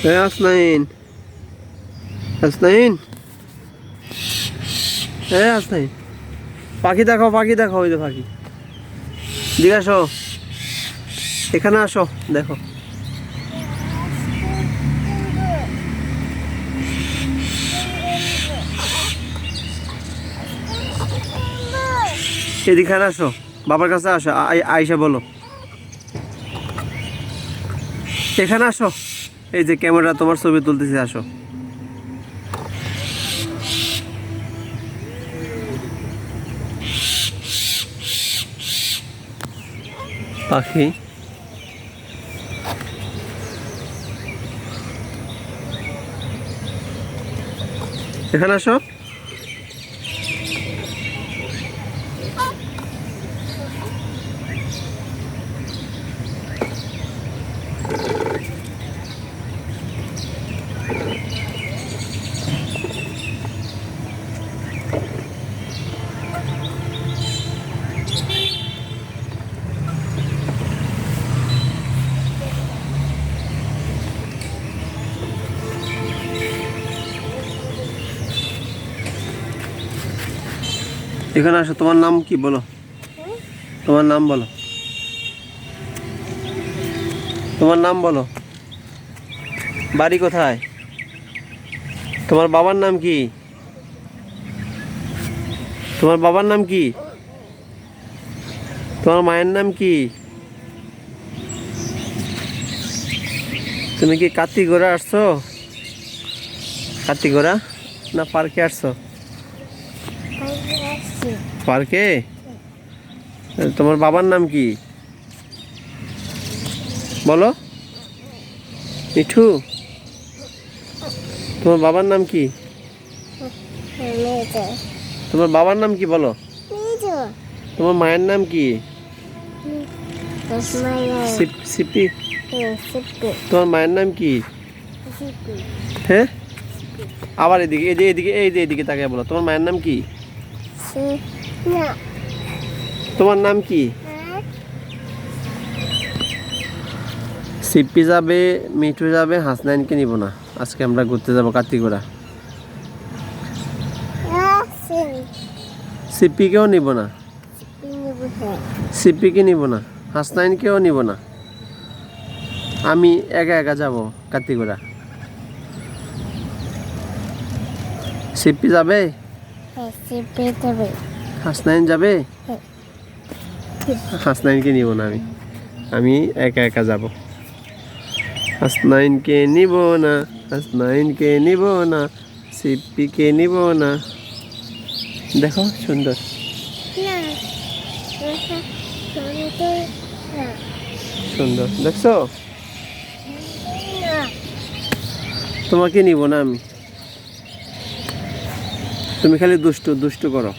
আসনাইন, আসনাইন, আসনাইন, পাখি দেখো, পাখি দেখো, ওই যে পাখি। দিকে আসো, এখানে আসো, দেখো। এদিকে আসো, বাবার কাছে আসো, আয়সা বলো, এখানে আসো। এই যে ক্যামেরা তোমার ছবি তুলতেছে, আসো। পাখি এখানে আসো। এখানে আসো, তোমার নাম কি বলো, তোমার নাম বলো, তোমার নাম বলো, বাড়ি কোথায়, তোমার বাবার নাম কি, তোমার বাবার নাম কি, তোমার মায়ের নাম কি? তুমি কি কাত্তিগোড়া আসছো, কাত্তিগোড়া না পার্কে আসছো? পার্কে। তোমার বাবার নাম কি বলো, মিঠু? তোমার বাবার নাম কি? তোমার বাবার নাম কি বলো? তোমার মায়ের নাম কি? সিপি। তোমার মায়ের নাম কি? হ্যাঁ, আবার এদিকে, এদিকে, এদিকে তাকিয়ে বলো, তোমার মায়ের নাম কি? তোমার নাম কি? সিপি যাবে, মিঠু যাবে, হাসনাইনকে নিব না। আজকে আমরা ঘুরতে যাবো কাত্তিগোড়া। সিপিকেও নিব না, সিপিকে নিব না, হাসনাইনকেও নিব না। আমি একা একা যাব কাত্তিগোড়া। সিপি যাবে, হাসনাইন যাবে, হাসনাইনকে নিব না। আমি একা একা যাব। হাসনাইনকে নিব না, হাসনাইনকে নিব না, সিপিকে নিব না। দেখো সুন্দর, সুন্দর দেখছো? তোমাকে নিব না আমি। তুমি খালি দুষ্টু দুষ্টু করো।